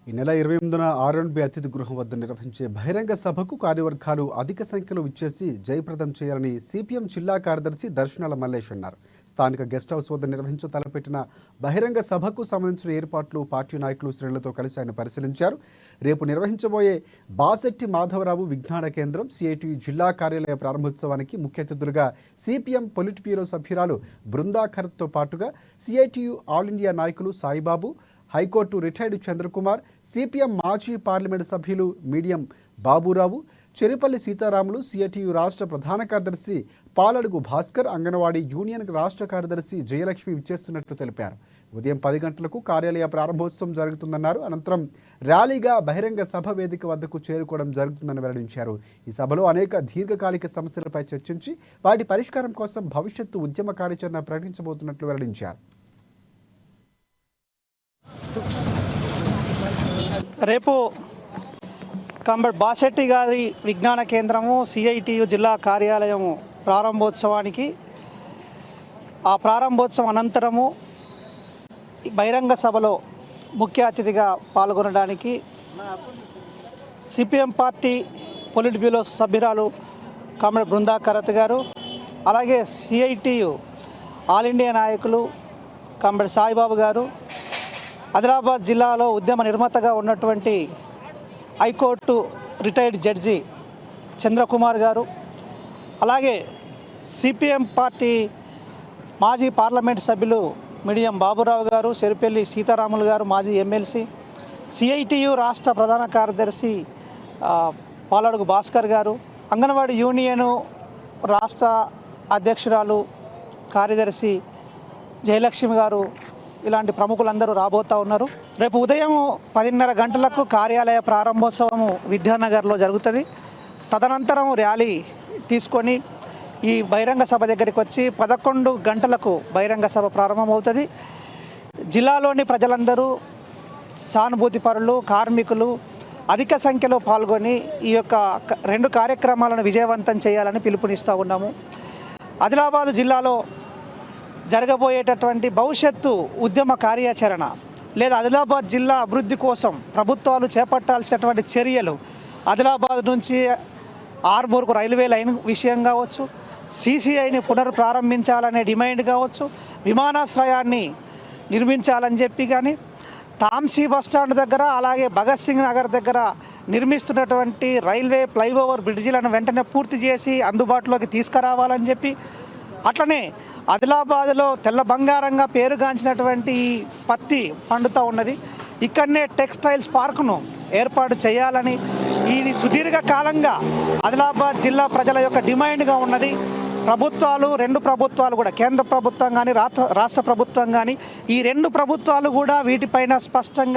ఈ నెల 28న ఆర్ఎండ్బి అతిథి గృహం వద్ద నిర్వహించే బహిరంగ సభకు కార్యవర్గాలు అధిక సంఖ్యలో విచ్చేసి జయప్రదం చేయాలని సిపిఎం జిల్లా కార్యదర్శి దర్శనాల మల్లేష్ అన్నారు. స్థానిక గెస్ట్ హౌస్ వద్ద నిర్వహించ తలపెట్టిన బహిరంగ సభకు సంబంధించిన ఏర్పాట్లు పార్టీ నాయకులు శ్రేణులతో కలిసి ఆయన పరిశీలించారు. రేపు నిర్వహించబోయే బాసెట్టి మాధవరావు విజ్ఞాన కేంద్రం సిఐటియు జిల్లా కార్యాలయ ప్రారంభోత్సవానికి ముఖ్య అతిథులుగా సిపిఎం పొలిట్ బ్యూరో సభ్యురాలు బృందాఖర్తో పాటుగా సిఐటియు ఆల్ ఇండియా నాయకులు సాయిబాబు, హైకోర్టు రిటైర్డ్ చంద్రకుమార్, సిపిఎం మాజీ పార్లమెంటు సభ్యులు మీడియం బాబురావు, చెరుపల్లి సీతారాములు, సిఐటియు రాష్ట్ర ప్రధాన కార్యదర్శి పాలడుగు భాస్కర్, అంగన్వాడీ యూనియన్ రాష్ట్ర కార్యదర్శి జయలక్ష్మి విచ్చేస్తున్నట్లు తెలిపారు. ఉదయం 10 గంటలకు కార్యాలయ ప్రారంభోత్సవం జరుగుతుందన్నారు. అనంతరం ర్యాలీగా బహిరంగ సభ వేదిక వద్దకు చేరుకోవడం జరుగుతుందని వెల్లడించారు. ఈ సభలో అనేక దీర్ఘకాలిక సమస్యలపై చర్చించి వాటి పరిష్కారం కోసం భవిష్యత్తు ఉద్యమ కార్యాచరణ ప్రకటించబోతున్నట్లు వెల్లడించారు. రేపు కంబడ్ బాసెట్టి గారి విజ్ఞాన కేంద్రము సిఐటియు జిల్లా కార్యాలయము ప్రారంభోత్సవానికి ఆ ప్రారంభోత్సవం అనంతరము బహిరంగ సభలో ముఖ్య అతిథిగా పాల్గొనడానికి సిపిఎం పార్టీ పొలిట్ బ్యూరో సభ్యురాలు కామ్రేడ్ బృందాకరత్ గారు, అలాగే సిఐటియు ఆల్ ఇండియా నాయకులు కామ్రేడ్ సాయిబాబు గారు, ఆదిలాబాద్ జిల్లాలో ఉద్యమ నిర్మాతగా ఉన్నటువంటి హైకోర్టు రిటైర్డ్ జడ్జి చంద్రకుమార్ గారు, అలాగే సిపిఎం పార్టీ మాజీ పార్లమెంట్ సభ్యులు మీడియం బాబురావు గారు, చెరుపల్లి సీతారాములు గారు, మాజీ ఎమ్మెల్సీ, సిఐటియు రాష్ట్ర ప్రధాన కార్యదర్శి పాలడుగు భాస్కర్ గారు, అంగన్వాడీ యూనియను రాష్ట్ర అధ్యక్షురాలు కార్యదర్శి జయలక్ష్మి గారు, ఇలాంటి ప్రముఖులందరూ రాబోతూ ఉన్నారు. రేపు ఉదయం 10:30 గంటలకు కార్యాలయ ప్రారంభోత్సవము విద్యానగర్లో జరుగుతుంది. తదనంతరం ర్యాలీ తీసుకొని ఈ బహిరంగ సభ దగ్గరికి వచ్చి 11 గంటలకు బహిరంగ సభ ప్రారంభమవుతుంది. జిల్లాలోని ప్రజలందరూ, సానుభూతి పరులు, కార్మికులు అధిక సంఖ్యలో పాల్గొని ఈ యొక్క 2 కార్యక్రమాలను విజయవంతం చేయాలని పిలుపునిస్తూ ఉన్నాము. ఆదిలాబాద్ జిల్లాలో జరగబోయేటటువంటి భవిష్యత్తు ఉద్యమ కార్యాచరణ లేదా ఆదిలాబాద్ జిల్లా అభివృద్ధి కోసం ప్రభుత్వాలు చేపట్టాల్సినటువంటి చర్యలు, ఆదిలాబాద్ నుంచి ఆర్మూర్కు రైల్వే లైన్ విషయం కావచ్చు, సిసిఐని పునర్ప్రారంభించాలనే డిమాండ్ కావచ్చు, విమానాశ్రయాన్ని నిర్మించాలని చెప్పి కానీ, తాంసీ బస్టాండ్ దగ్గర అలాగే భగత్ సింగ్ నగర్ దగ్గర నిర్మిస్తున్నటువంటి రైల్వే ఫ్లైఓవర్ బ్రిడ్జిలను వెంటనే పూర్తి చేసి అందుబాటులోకి తీసుకురావాలని చెప్పి, అట్లనే ఆదిలాబాద్లో తెల్ల బంగారంగా పేరుగాంచినటువంటి పత్తి పండుతూ ఉన్నది, ఇక్కడనే టెక్స్టైల్స్ పార్కును ఏర్పాటు చేయాలని ఇది సుదీర్ఘ కాలంగా ఆదిలాబాద్ జిల్లా ప్రజల యొక్క డిమాండ్గా ఉన్నది. ప్రభుత్వాలు, 2 ప్రభుత్వాలు కూడా, కేంద్ర ప్రభుత్వం కానీ రాష్ట్ర ప్రభుత్వం కానీ, ఈ 2 ప్రభుత్వాలు కూడా వీటిపైన స్పష్టంగా